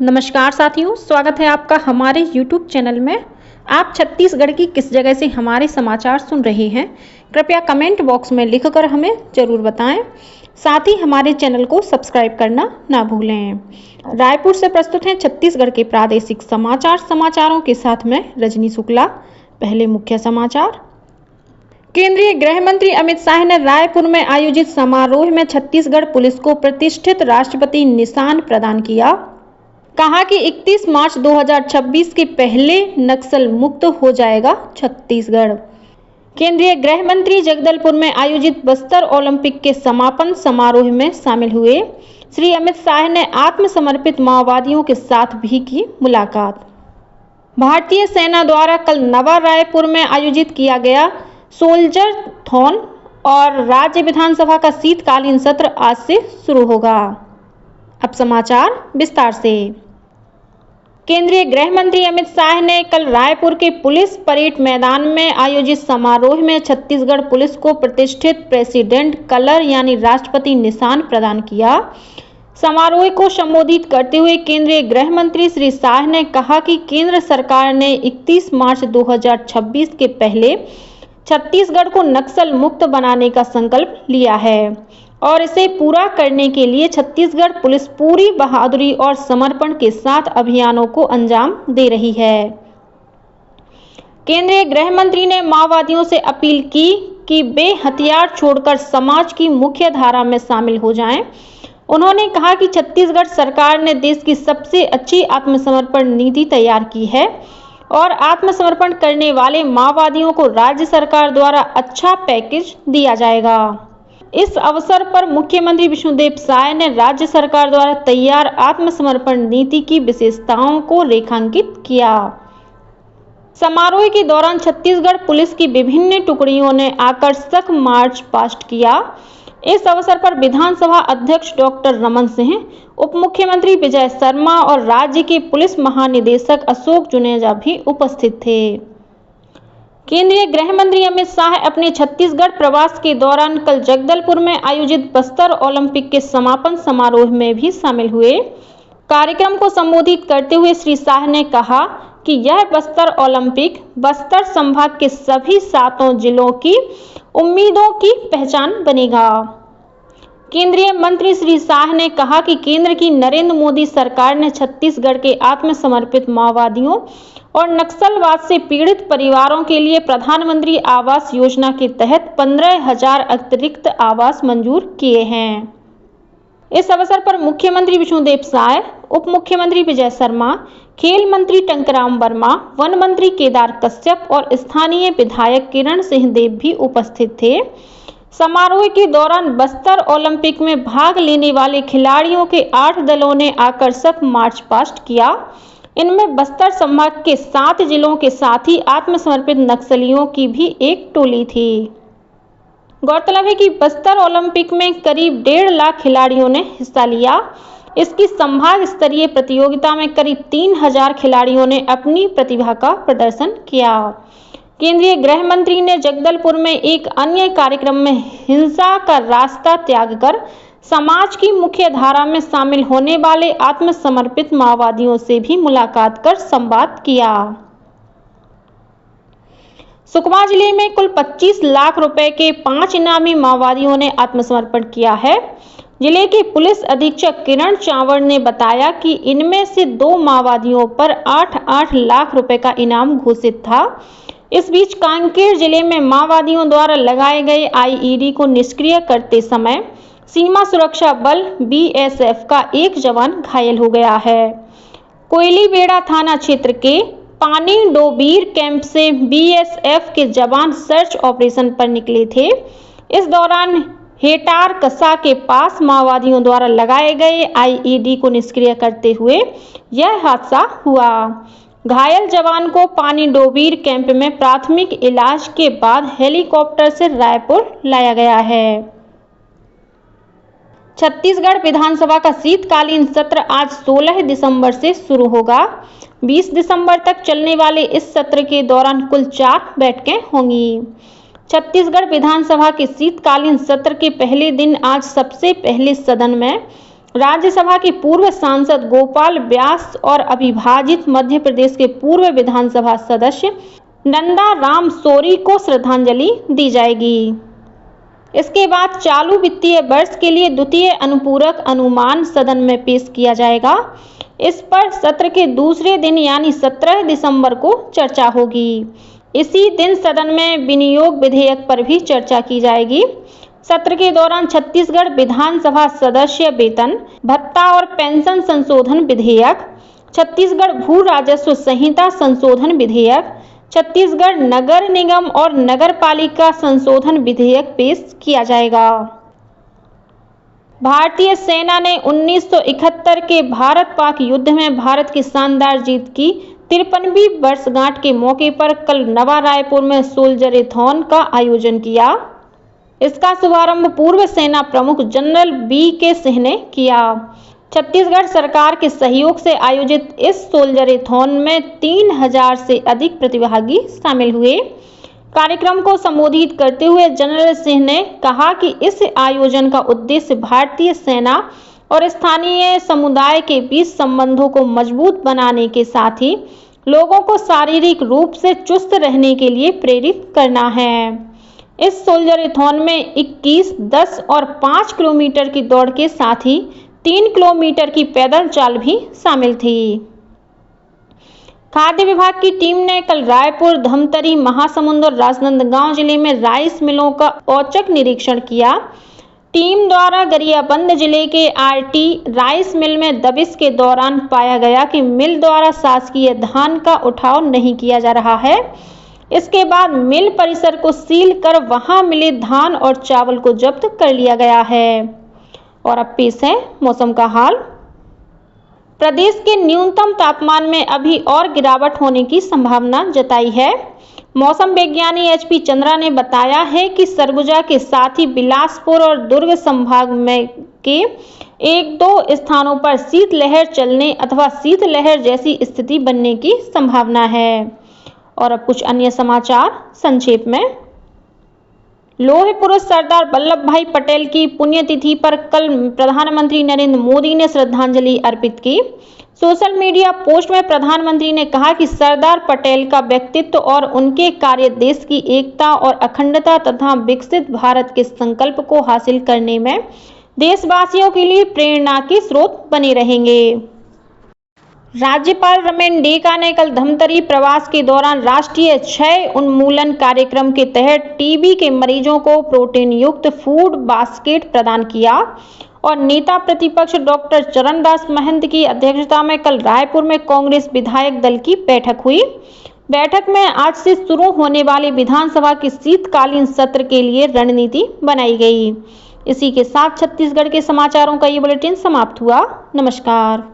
नमस्कार साथियों, स्वागत है आपका हमारे YouTube चैनल में। आप छत्तीसगढ़ की किस जगह से हमारे समाचार सुन रहे हैं, कृपया कमेंट बॉक्स में लिखकर हमें ज़रूर बताएं। साथ ही हमारे चैनल को सब्सक्राइब करना ना भूलें। रायपुर से प्रस्तुत हैं छत्तीसगढ़ के प्रादेशिक समाचारों के साथ में रजनी शुक्ला। पहले मुख्य समाचार। केंद्रीय गृह मंत्री अमित शाह ने रायपुर में आयोजित समारोह में छत्तीसगढ़ पुलिस को प्रतिष्ठित राष्ट्रपति निशान प्रदान किया। कहा कि 31 मार्च 2026 के पहले नक्सल मुक्त हो जाएगा छत्तीसगढ़। केंद्रीय गृह मंत्री जगदलपुर में आयोजित बस्तर ओलंपिक के समापन समारोह में शामिल हुए। श्री अमित शाह ने आत्मसमर्पित माओवादियों के साथ भी की मुलाकात। भारतीय सेना द्वारा कल नवा रायपुर में आयोजित किया गया सोल्जर थॉन और राज्य विधानसभा का शीतकालीन सत्र आज से शुरू होगा। अब समाचार विस्तार से। केंद्रीय गृह मंत्री अमित शाह ने कल रायपुर के पुलिस परेड मैदान में आयोजित समारोह में छत्तीसगढ़ पुलिस को प्रतिष्ठित प्रेसिडेंट कलर यानी राष्ट्रपति निशान प्रदान किया। समारोह को संबोधित करते हुए केंद्रीय गृह मंत्री श्री शाह ने कहा कि केंद्र सरकार ने 31 मार्च 2026 के पहले छत्तीसगढ़ को नक्सल मुक्त बनाने का संकल्प लिया है और इसे पूरा करने के लिए छत्तीसगढ़ पुलिस पूरी बहादुरी और समर्पण के साथ अभियानों को अंजाम दे रही है। केंद्रीय गृह मंत्री ने माओवादियों से अपील की कि वे हथियार छोड़कर समाज की मुख्य धारा में शामिल हो जाएं। उन्होंने कहा कि छत्तीसगढ़ सरकार ने देश की सबसे अच्छी आत्मसमर्पण नीति तैयार की है और आत्मसमर्पण करने वाले माओवादियों को राज्य सरकार द्वारा अच्छा पैकेज दिया जाएगा। इस अवसर पर मुख्यमंत्री विष्णुदेव साय ने राज्य सरकार द्वारा तैयार आत्मसमर्पण नीति की विशेषताओं को रेखांकित किया। समारोह के दौरान छत्तीसगढ़ पुलिस की विभिन्न टुकड़ियों ने आकर्षक मार्च पास्ट किया। इस अवसर पर विधानसभा अध्यक्ष डॉक्टर रमन सिंह, उप मुख्यमंत्री विजय शर्मा और राज्य के पुलिस महानिदेशक अशोक जुनेजा भी उपस्थित थे। केंद्रीय गृह मंत्री अमित शाह अपने छत्तीसगढ़ प्रवास के दौरान कल जगदलपुर में आयोजित बस्तर ओलंपिक के समापन समारोह में भी शामिल हुए। कार्यक्रम को संबोधित करते हुए श्री शाह ने कहा कि यह बस्तर ओलंपिक बस्तर संभाग के सभी 7 जिलों की उम्मीदों की पहचान बनेगा। केंद्रीय मंत्री श्री शाह ने कहा कि केंद्र की नरेंद्र मोदी सरकार ने छत्तीसगढ़ के आत्मसमर्पित माओवादियों और नक्सलवाद से पीड़ित परिवारों के लिए प्रधानमंत्री आवास योजना के तहत 15,000 अतिरिक्त आवास मंजूर किए हैं। इस अवसर पर मुख्यमंत्री विष्णुदेव साय, उप मुख्यमंत्री विजय शर्मा, खेल मंत्री टंकराम वर्मा, वन मंत्री केदार कश्यप और स्थानीय विधायक किरण सिंह देव भी उपस्थित थे। समारोह के दौरान बस्तर ओलंपिक में भाग लेने वाले खिलाड़ियों के 8 दलों ने आकर्षक मार्च पास्ट किया। इनमें बस्तर संभाग के 7 जिलों के साथ ही आत्मसमर्पित नक्सलियों की भी एक टोली थी। गौरतलब है कि बस्तर ओलंपिक में करीब 1.5 लाख खिलाड़ियों ने हिस्सा लिया। इसकी संभाग स्तरीय प्रतियोगिता में करीब 3,000 खिलाड़ियों ने अपनी प्रतिभा का प्रदर्शन किया। केंद्रीय गृह मंत्री ने जगदलपुर में एक अन्य कार्यक्रम में हिंसा का रास्ता त्याग कर समाज की मुख्य धारा में शामिल होने वाले आत्मसमर्पित माओवादियों से भी मुलाकात कर संवाद किया। सुकमा जिले में कुल 25 लाख रुपए के 5 इनामी माओवादियों ने आत्मसमर्पण किया है। जिले के पुलिस अधीक्षक किरण चावड़ ने बताया कि इनमें से 2 माओवादियों पर 8-8 लाख रुपए का इनाम घोषित था। इस बीच कांकेर जिले में माओवादियों द्वारा लगाए गए आईईडी को निष्क्रिय करते समय सीमा सुरक्षा बल बीएसएफ का एक जवान घायल हो गया है। कोयलीबेड़ा थाना क्षेत्र के पानी डोबीर कैंप से बीएसएफ के जवान सर्च ऑपरेशन पर निकले थे। इस दौरान हेटार कसा के पास माओवादियों द्वारा लगाए गए आईईडी को निष्क्रिय करते हुए यह हादसा हुआ। घायल जवान को पानी डोबीर कैंप में प्राथमिक इलाज के बाद हेलीकॉप्टर से रायपुर लाया गया है। छत्तीसगढ़ विधानसभा का शीतकालीन सत्र आज 16 दिसंबर से शुरू होगा। 20 दिसंबर तक चलने वाले इस सत्र के दौरान कुल 4 बैठकें होंगी। छत्तीसगढ़ विधानसभा के शीतकालीन सत्र के पहले दिन आज सबसे पहले सदन में राज्यसभा के पूर्व सांसद गोपाल व्यास और अविभाजित मध्य प्रदेश के पूर्व विधानसभा सदस्य नंदा राम सोरी को श्रद्धांजलि दी जाएगी। इसके बाद चालू वित्तीय वर्ष के लिए द्वितीय अनुपूरक अनुमान सदन में पेश किया जाएगा। इस पर सत्र के दूसरे दिन यानी 17 दिसंबर को चर्चा होगी। इसी दिन सदन में विनियोग विधेयक पर भी चर्चा की जाएगी। सत्र के दौरान छत्तीसगढ़ विधानसभा सदस्य वेतन भत्ता और पेंशन संशोधन विधेयक, छत्तीसगढ़ भू राजस्व संहिता संशोधन विधेयक, छत्तीसगढ़ नगर निगम और नगर पालिका संशोधन विधेयक पेश किया जाएगा। भारतीय सेना ने 1971 के भारत पाक युद्ध में भारत की शानदार जीत की 53वीं वर्षगांठ के मौके पर कल नवा रायपुर में सोल्जरेथॉन का आयोजन किया। इसका शुभारंभ पूर्व सेना प्रमुख जनरल BK सिंह ने किया। छत्तीसगढ़ सरकार के सहयोग से आयोजित इस सोल्जरेथॉन में 3000 से अधिक प्रतिभागी शामिल हुए। कार्यक्रम को संबोधित करते हुए जनरल सिंह ने कहा कि इस आयोजन का उद्देश्य भारतीय सेना और स्थानीय समुदाय के बीच संबंधों को मजबूत बनाने के साथ ही लोगों को शारीरिक रूप से चुस्त रहने के लिए प्रेरित करना है। इस सोल्जरेथॉन में 21, 10 और 5 किलोमीटर की दौड़ के साथ ही 3 किलोमीटर की पैदल चाल भी शामिल थी। खाद्य विभाग की टीम ने कल रायपुर, धमतरी, महासमुंद और राजनांदगांव जिले में राइस मिलों का औचक निरीक्षण किया। टीम द्वारा गरियाबंद जिले के RT राइस मिल में दबिश के दौरान पाया गया कि मिल द्वारा शासकीय धान का उठाव नहीं किया जा रहा है। इसके बाद मिल परिसर को सील कर वहां मिले धान और चावल को जब्त कर लिया गया है। और अब पेश है मौसम का हाल। प्रदेश के न्यूनतम तापमान में अभी और गिरावट होने की संभावना जताई है। मौसम विज्ञानी HP चंद्रा ने बताया है कि सरगुजा के साथ ही बिलासपुर और दुर्ग संभाग में के 1-2 स्थानों पर शीतलहर चलने अथवा शीतलहर जैसी स्थिति बनने की संभावना है। और अब कुछ अन्य समाचार संक्षेप में। लौह पुरुष सरदार वल्लभ भाई पटेल की पुण्यतिथि पर कल प्रधानमंत्री नरेंद्र मोदी ने श्रद्धांजलि अर्पित की। सोशल मीडिया पोस्ट में प्रधानमंत्री ने कहा कि सरदार पटेल का व्यक्तित्व और उनके कार्य देश की एकता और अखंडता तथा विकसित भारत के संकल्प को हासिल करने में देशवासियों के लिए प्रेरणा के स्रोत बने रहेंगे। राज्यपाल रमेन डेका ने कल धमतरी प्रवास के दौरान राष्ट्रीय क्षय उन्मूलन कार्यक्रम के तहत TB के मरीजों को प्रोटीन युक्त फूड बास्केट प्रदान किया। और नेता प्रतिपक्ष डॉक्टर चरणदास महंत की अध्यक्षता में कल रायपुर में कांग्रेस विधायक दल की बैठक हुई। बैठक में आज से शुरू होने वाले विधानसभा के शीतकालीन सत्र के लिए रणनीति बनाई गई। इसी के साथ छत्तीसगढ़ के समाचारों का ये बुलेटिन समाप्त हुआ। नमस्कार।